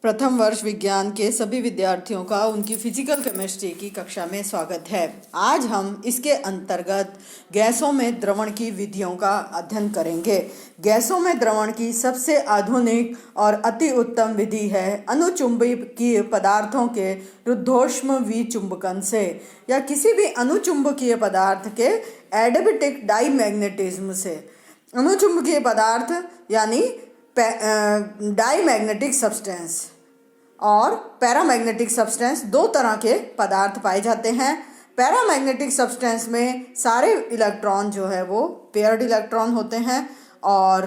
प्रथम वर्ष विज्ञान के सभी विद्यार्थियों का उनकी फिजिकल केमिस्ट्री की कक्षा में स्वागत है। आज हम इसके अंतर्गत गैसों में द्रवण की विधियों का अध्ययन करेंगे। गैसों में द्रवण की सबसे आधुनिक और अति उत्तम विधि है अनुचुंबकीय पदार्थों के रुद्धोष्म विचुंबकन से या किसी भी अनुचुंबकीय पदार्थ के एडिबेटिक डाईमैग्नेटिज्म से। अनुचुंबकीय पदार्थ यानी डाईमैग्नेटिक सब्सटेंस और पैरामैग्नेटिक सब्सटेंस दो तरह के पदार्थ पाए जाते हैं। पैरामैग्नेटिक सब्सटेंस में सारे इलेक्ट्रॉन जो है वो पेयर्ड इलेक्ट्रॉन होते हैं और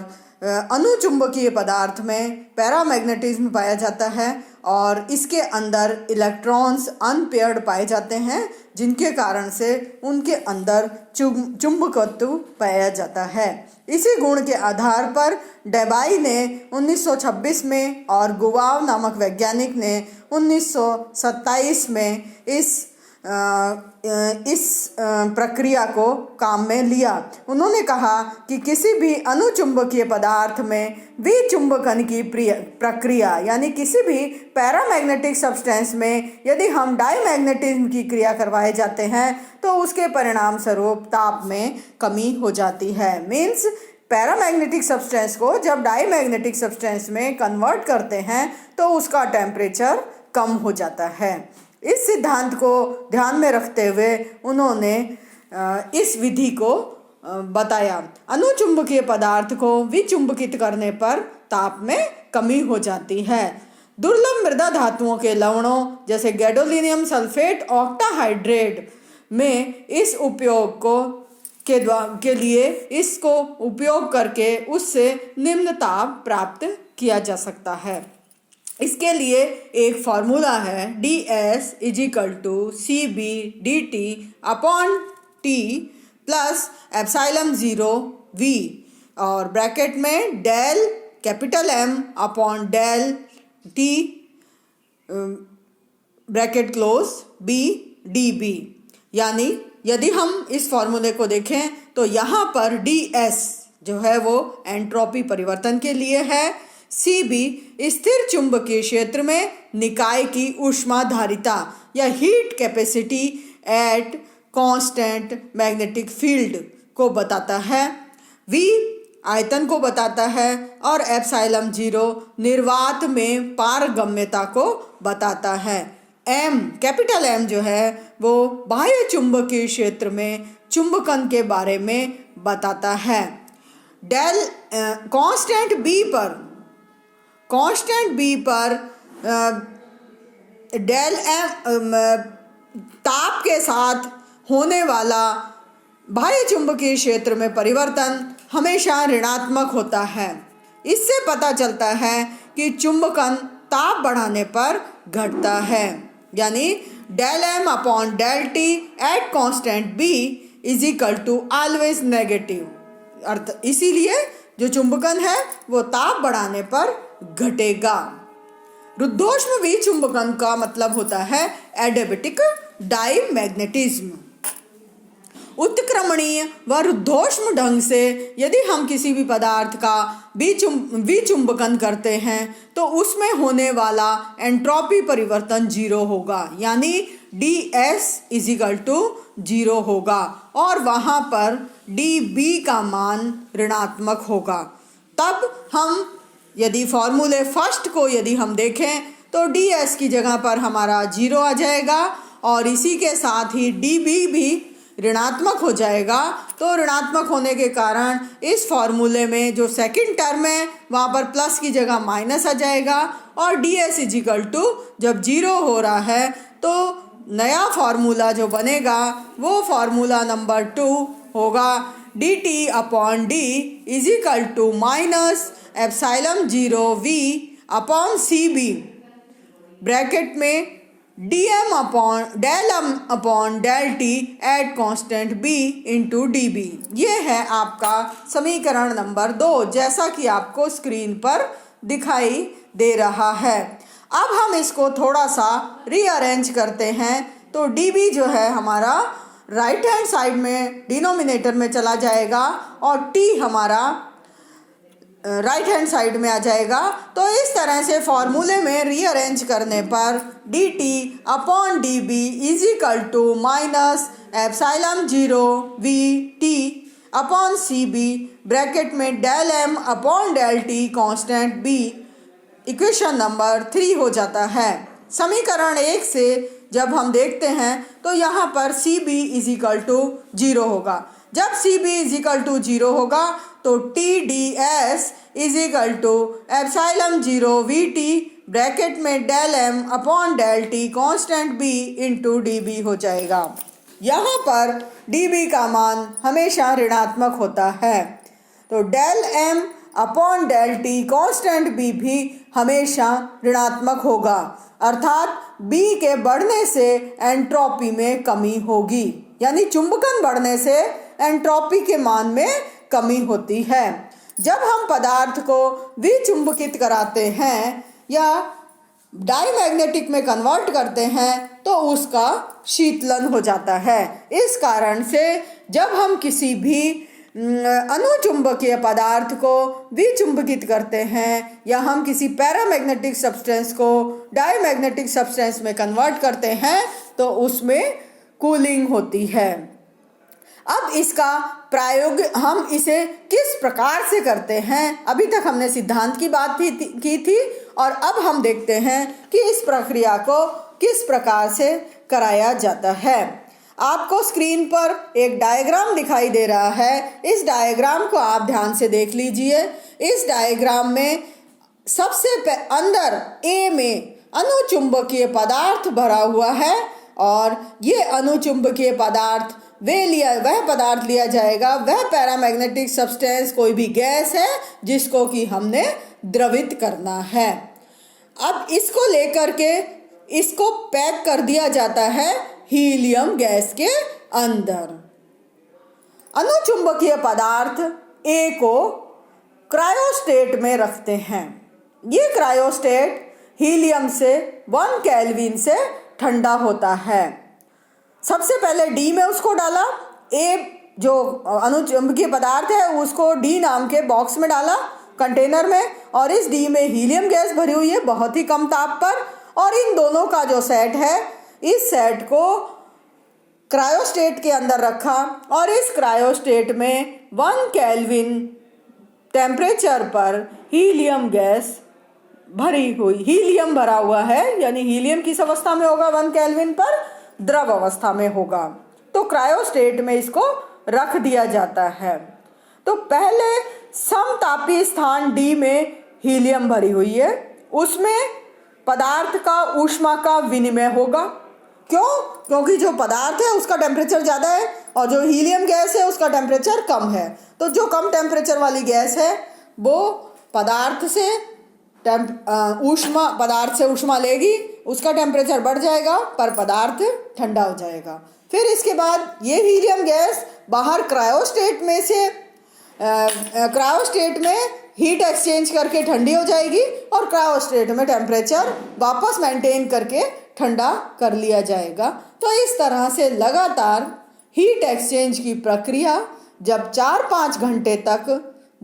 अनुचुंबकीय पदार्थ में पैरामैग्नेटिज्म पाया जाता है और इसके अंदर इलेक्ट्रॉन्स अनपेयर्ड पाए जाते हैं, जिनके कारण से उनके अंदर चुंबकत्व पाया जाता है। इसी गुण के आधार पर डेबाई ने 1926 में और गुवाव नामक वैज्ञानिक ने 1927 में इस प्रक्रिया को काम में लिया। उन्होंने कहा कि किसी भी अनुचुंबकीय पदार्थ में विचुंबकन की प्रक्रिया यानी किसी भी पैरामैग्नेटिक सब्सटेंस में यदि हम डाईमैग्नेटिज्म की क्रिया करवाए जाते हैं तो उसके परिणाम स्वरूप ताप में कमी हो जाती है। मीन्स पैरामैग्नेटिक सब्सटेंस को जब डाईमैग्नेटिक सब्सटेंस में कन्वर्ट करते हैं तो उसका टेम्परेचर कम हो जाता है। इस सिद्धांत को ध्यान में रखते हुए उन्होंने इस विधि को बताया। अनुचुंबकीय पदार्थ को विचुंबकित करने पर ताप में कमी हो जाती है। दुर्लभ मृदा धातुओं के लवणों जैसे गैडोलिनियम सल्फेट ऑक्टाहाइड्रेट में इस उपयोग के लिए इसको उपयोग करके उससे निम्न ताप प्राप्त किया जा सकता है। इसके लिए एक फॉर्मूला है ds = CB/dt/T plus epsilon 0 V और ब्रैकेट में del M/del T bracket close B dB। यानी यदि हम इस फॉर्मूले को देखें तो यहाँ पर ds जो है वो एंट्रोपी परिवर्तन के लिए है, CB स्थिर चुंबकीय क्षेत्र में निकाय की ऊष्माधारिता या heat capacity at constant magnetic field को बताता है, V आयतन को बताता है और एप्सिलॉन 0 निर्वात में पारगम्यता को बताता है। M जो है वो बाह्य चुंबकीय क्षेत्र में चुंबकन के बारे में बताता है। कांस्टेंट B पर डेल M ताप के साथ होने वाला बाह्य चुंबकीय क्षेत्र में परिवर्तन हमेशा ऋणात्मक होता है। इससे पता चलता है कि चुंबकन ताप बढ़ाने पर घटता है। यानी del M/del T at constant B = always negative. अर्थ इसीलिए जो चुंबकन है वो ताप बढ़ाने पर घटेगा। रुद्धोष्म विचुंबकन का मतलब होता है एडिबेटिक डाईमैग्नेटिज्म। उत्क्रमणीय व रुद्धोष्म ढंग से यदि हम किसी भी पदार्थ का विचुंबकन करते हैं तो उसमें होने वाला एंट्रोपी परिवर्तन 0 होगा, यानी ds = 0 होगा और वहाँ पर dB का मान ऋणात्मक होगा। तब हम यदि फॉर्मूले फर्स्ट को यदि हम देखें तो ds की जगह पर हमारा 0 आ जाएगा और इसी के साथ ही dB भी ऋणात्मक हो जाएगा। तो ऋणात्मक होने के कारण इस फॉर्मूले में जो सेकंड टर्म है वहाँ पर प्लस की जगह माइनस आ जाएगा और ds = जब 0 हो रहा है तो नया फॉर्मूला जो बनेगा वो फॉर्मूला नंबर 2 होगा dt/d = एप्सिलॉन 0 V/CB ब्रैकेट में del T at constant B × dB। ये है आपका समीकरण नंबर 2 जैसा कि आपको स्क्रीन पर दिखाई दे रहा है। अब हम इसको थोड़ा सा रीअरेंज करते हैं तो dB जो है हमारा राइट हैंड साइड में डिनोमिनेटर में चला जाएगा और T हमारा राइट हैंड साइड में आ जाएगा। तो इस तरह से फॉर्मूले में रीअरेंज करने पर D T upon D B is equal to minus epsilon 0 V T upon C B bracket में del M upon del T constant B equation number 3 हो जाता है। समीकरण 1 से जब हम देखते हैं तो यहाँ पर C B is equal to 0 होगा। जब C B is equal to 0 होगा तो T D S is equal to epsilon 0 V T bracket में del M upon del T constant B into D B हो जाएगा। यहाँ पर डी बी का मान हमेशा ऋणात्मक होता है, तो del M upon del T constant B भी हमेशा ऋणात्मक होगा, अर्थात बी के बढ़ने से एंट्रोपी में कमी होगी, यानी चुंबकन बढ़ने से एंट्रोपी के मान में कमी होती है। जब हम पदार्थ को विचुंबकित कराते हैं या डाईमैग्नेटिक में कन्वर्ट करते हैं तो उसका शीतलन हो जाता है। इस कारण से जब हम किसी भी अनुचुंबकीय पदार्थ को विचुंबकित करते हैं या हम किसी पैरामैग्नेटिक सब्सटेंस को डाईमैग्नेटिक सब्सटेंस में कन्वर्ट करते हैं तो उसमें कूलिंग होती है। अब इसका प्रयोग हम इसे किस प्रकार से करते हैं, अभी तक हमने सिद्धांत की बात की थी और अब हम देखते हैं कि इस प्रक्रिया को किस प्रकार से कराया जाता है। आपको स्क्रीन पर एक डायग्राम दिखाई दे रहा है, इस डायग्राम को आप ध्यान से देख लीजिए। इस डायग्राम में सबसे अंदर ए में अनुचुंबकीय पदार्थ भरा हुआ है और ये अनुचुंबकीय पदार्थ वह पदार्थ लिया जाएगा, वह पैरामैग्नेटिक सब्सटेंस कोई भी गैस है जिसको कि हमने द्रवित करना है। अब इसको लेकर के इसको पैक कर दिया जाता है हीलियम गैस के अंदर। अनुचुंबकीय पदार्थ ए को क्रायोस्टेट में रखते हैं। ये क्रायोस्टेट हीलियम से 1 केल्विन से ठंडा होता है। सबसे पहले डी में उसको डाला, ए जो अनुचुंबकीय पदार्थ है उसको डी नाम के बॉक्स में डाला कंटेनर में, और इस डी में हीलियम गैस भरी हुई है बहुत ही कम ताप पर, और इन दोनों का जो सेट है इस सेट को क्रायोस्टेट के अंदर रखा और इस क्रायोस्टेट में 1 केल्विन टेम्परेचर पर हीलियम गैस भरी हुई, हीलियम भरा हुआ है, यानी हीलियम किस अवस्था में होगा 1 केल्विन पर, द्रव अवस्था में होगा। तो क्रायोस्टेट में इसको रख दिया जाता है। तो पहले समतापी स्थान डी में हीलियम भरी हुई है, उसमें पदार्थ का ऊष्मा का विनिमय होगा। क्यों? क्योंकि जो पदार्थ है उसका टेम्परेचर ज़्यादा है और जो हीलियम गैस है उसका टेम्परेचर कम है। तो जो कम टेम्परेचर वाली गैस है वो पदार्थ से ऊष्मा लेगी, उसका टेम्परेचर बढ़ जाएगा पर पदार्थ ठंडा हो जाएगा। फिर इसके बाद ये हीलियम गैस बाहर क्रायोस्टेट में हीट एक्सचेंज करके ठंडी हो जाएगी और क्रायोस्टेट में टेम्परेचर वापस मेंटेन करके ठंडा कर लिया जाएगा। तो इस तरह से लगातार हीट एक्सचेंज की प्रक्रिया जब 4-5 घंटे तक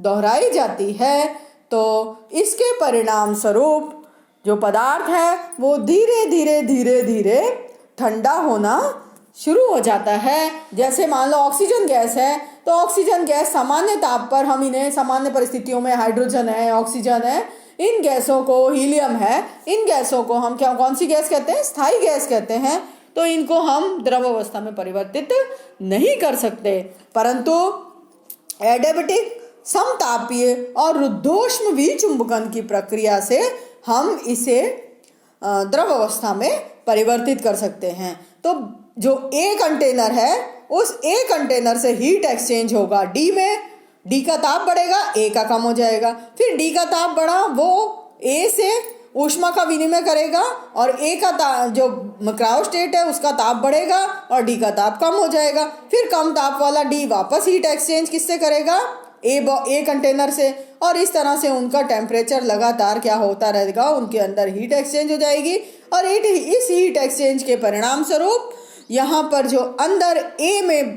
दोहराई जाती है तो इसके परिणाम स्वरूप जो पदार्थ है वो धीरे धीरे ठंडा होना शुरू हो जाता है। जैसे मान लो ऑक्सीजन गैस है तो ऑक्सीजन गैस सामान्य ताप पर, हम इन्हें सामान्य परिस्थितियों में हाइड्रोजन है, ऑक्सीजन है, इन गैसों को, हीलियम है, इन गैसों को हम कौन सी गैस कहते हैं? स्थायी गैस कहते हैं। तो इनको हम द्रव अवस्था में परिवर्तित नहीं कर सकते, परंतु एडियाबैटिक, समतापीय और रुद्धोष्म विचुंबकन की प्रक्रिया से हम इसे द्रव अवस्था में परिवर्तित कर सकते हैं। तो जो ए कंटेनर है उस ए कंटेनर से हीट एक्सचेंज होगा डी में, डी का ताप बढ़ेगा, ए का कम हो जाएगा। फिर डी का ताप बढ़ा, वो ए से ऊष्मा का विनिमय करेगा और ए का जो क्रायोस्टेट है उसका ताप बढ़ेगा और डी का ताप कम हो जाएगा। फिर कम ताप वाला डी वापस हीट एक्सचेंज किससे करेगा? ए कंटेनर से, और इस तरह से उनका टेम्परेचर लगातार क्या होता रहेगा, उनके अंदर हीट एक्सचेंज हो जाएगी। और इस हीट एक्सचेंज के परिणाम स्वरूप यहाँ पर जो अंदर ए में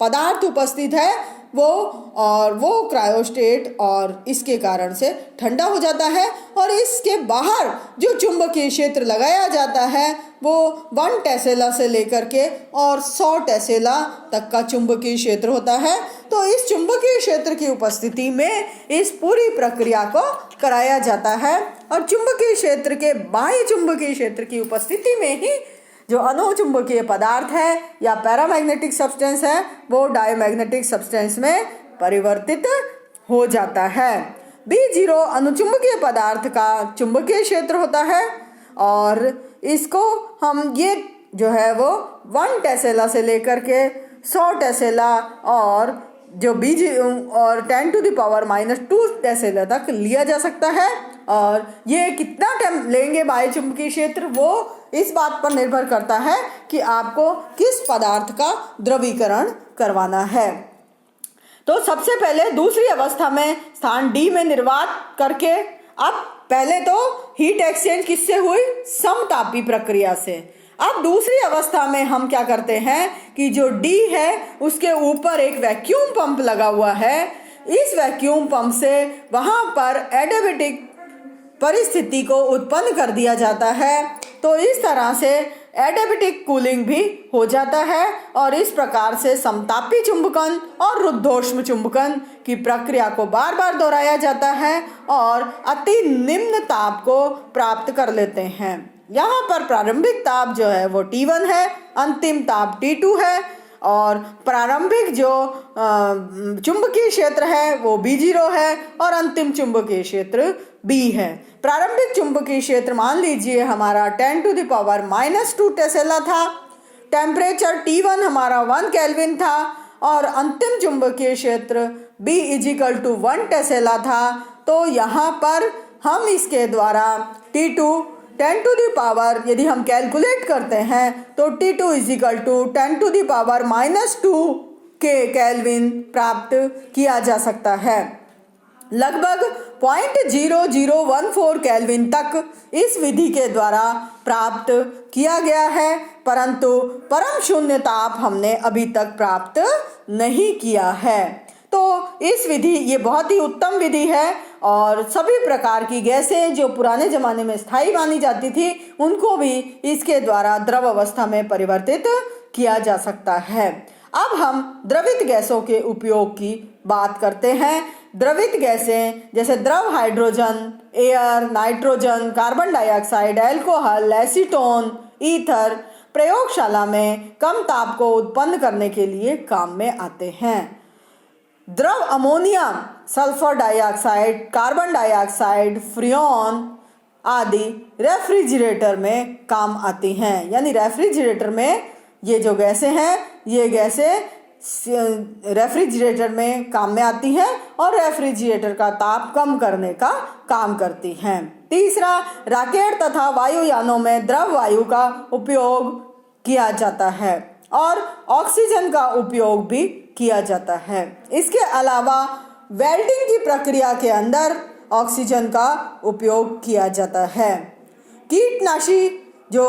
पदार्थ उपस्थित है वो क्रायोस्टेट और इसके कारण से ठंडा हो जाता है। और इसके बाहर जो चुंबकीय क्षेत्र लगाया जाता है वो 1 टेस्ला से लेकर के और 100 टेस्ला तक का चुंबकीय क्षेत्र होता है। तो इस चुंबकीय क्षेत्र की उपस्थिति में इस पूरी प्रक्रिया को कराया जाता है। और चुंबकीय क्षेत्र के बाह्य चुंबकीय क्षेत्र की उपस्थिति में ही जो अनुचुंबकीय पदार्थ है या पैरामैग्नेटिक सब्सटेंस है वो डायमैग्नेटिक सब्सटेंस में परिवर्तित हो जाता है। B0 अनुचुंबकीय पदार्थ का चुंबकीय क्षेत्र होता है और इसको हम ये जो है वो 1 टेस्ला से लेकर के 100 टेस्ला और जो और 10⁻⁻² टेस्ला तक लिया जा सकता है। और ये कितना टाइम लेंगे बाह्य चुंबकीय क्षेत्र वो इस बात पर निर्भर करता है कि आपको किस पदार्थ का द्रवीकरण करवाना है। तो सबसे पहले दूसरी अवस्था में स्थान डी में निर्वात करके, अब पहले तो हीट एक्सचेंज किससे हुई? समतापी प्रक्रिया से। अब दूसरी अवस्था में हम क्या करते हैं कि जो डी है उसके ऊपर एक वैक्यूम पंप लगा हुआ है। इस वैक्यूम पंप से वहां पर एडियाबैटिक परिस्थिति को उत्पन्न कर दिया जाता है। तो इस तरह से एडियाबैटिक कूलिंग भी हो जाता है और इस प्रकार से समतापी चुंबकन और रुद्धोष्म चुंबकन की प्रक्रिया को बार बार दोहराया जाता है और अति निम्न ताप को प्राप्त कर लेते हैं। यहाँ पर प्रारंभिक ताप जो है वो T1 है, अंतिम ताप T2 है और प्रारंभिक जो चुंबकीय क्षेत्र है वो B0 है और अंतिम चुंबकीय क्षेत्र B है। प्रारंभिक चुंबकीय क्षेत्र मान लीजिए हमारा 10⁻⁻² टेस्ला था, टेम्परेचर T1 हमारा 1 केल्विन था और अंतिम चुंबकीय क्षेत्र B = 1 टेस्ला था। तो यहाँ पर हम इसके द्वारा T2 10⁻, यदि हम कैलकुलेट करते हैं तो T2 = 10⁻⁻² के केल्विन प्राप्त किया जा सकता है। लगभग 0.0014 केल्विन तक इस विधि के द्वारा प्राप्त किया गया है, परंतु परम शून्य ताप हमने अभी तक प्राप्त नहीं किया है। तो इस विधि ये बहुत ही उत्तम विधि है और सभी प्रकार की गैसें जो पुराने ज़माने में स्थायी मानी जाती थी उनको भी इसके द्वारा द्रव अवस्था में परिवर्तित किया जा सकता है। अब हम द्रवित गैसों के उपयोग की बात करते हैं। द्रवित गैसें जैसे द्रव hydrogen, air, nitrogen, carbon dioxide, alcohol, acetone, ether प्रयोगशाला में कम ताप को उत्पन्न करने के लिए काम में आते हैं। द्रव ammonia, sulphur dioxide, carbon dioxide, Freon आदि रेफ्रिजरेटर में काम आती हैं। यानी रेफ्रिजरेटर में ये जो गैसें हैं ये गैसें रेफ्रिजरेटर में काम में आती हैं और रेफ्रिजरेटर का ताप कम करने का काम करती हैं। तीसरा, रॉकेट तथा वायुयानों में द्रव वायु का उपयोग किया जाता है और ऑक्सीजन का उपयोग भी किया जाता है। इसके अलावा वेल्डिंग की प्रक्रिया के अंदर ऑक्सीजन का उपयोग किया जाता है। कीटनाशी जो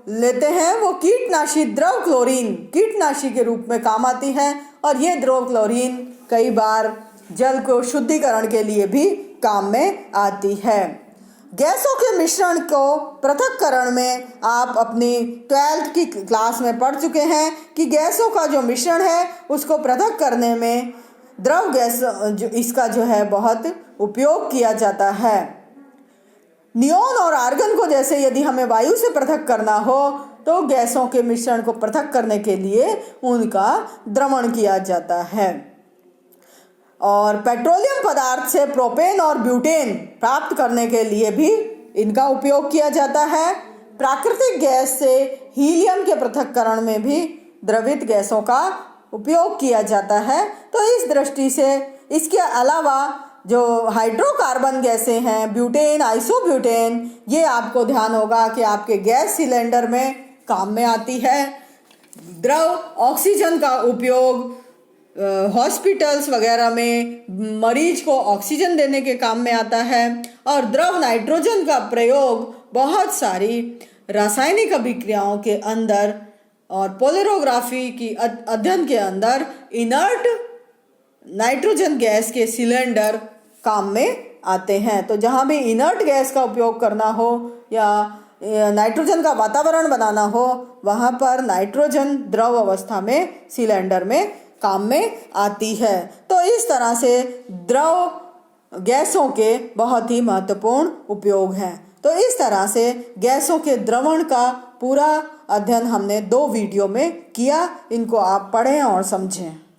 लेते हैं वो कीटनाशी द्रव क्लोरीन कीटनाशी के रूप में काम आती है और ये द्रव क्लोरीन कई बार जल को शुद्धिकरण के लिए भी काम में आती है। गैसों के मिश्रण को पृथक्करण में आप अपनी 12th की क्लास में पढ़ चुके हैं कि गैसों का जो मिश्रण है उसको पृथक करने में द्रव गैस इसका जो है बहुत उपयोग किया जाता है। नियोन और आर्गन को जैसे यदि हमें वायु से पृथक करना हो तो गैसों के मिश्रण को पृथक करने के लिए उनका द्रवण किया जाता है। और पेट्रोलियम पदार्थ से प्रोपेन और ब्यूटेन प्राप्त करने के लिए भी इनका उपयोग किया जाता है। प्राकृतिक गैस से हीलियम के पृथक्करण में भी द्रवित गैसों का उपयोग किया जाता है। तो इस दृष्टि से इसके अलावा जो हाइड्रोकार्बन गैसें हैं, ब्यूटेन, आइसोब्यूटेन, ये आपको ध्यान होगा कि आपके गैस सिलेंडर में काम में आती है। द्रव ऑक्सीजन का उपयोग हॉस्पिटल्स वगैरह में मरीज को ऑक्सीजन देने के काम में आता है और द्रव नाइट्रोजन का प्रयोग बहुत सारी रासायनिक अभिक्रियाओं के अंदर और पोलरोग्राफी की अध्ययन के अंदर इनर्ट नाइट्रोजन गैस के सिलेंडर काम में आते हैं। तो जहाँ भी इनर्ट गैस का उपयोग करना हो या नाइट्रोजन का वातावरण बनाना हो, वहाँ पर नाइट्रोजन द्रव अवस्था में सिलेंडर में काम में आती है। तो इस तरह से द्रव गैसों के बहुत ही महत्वपूर्ण उपयोग हैं। तो इस तरह से गैसों के द्रवण का पूरा अध्ययन हमने 2 वीडियो में किया। इनको आप पढ़ें और समझें।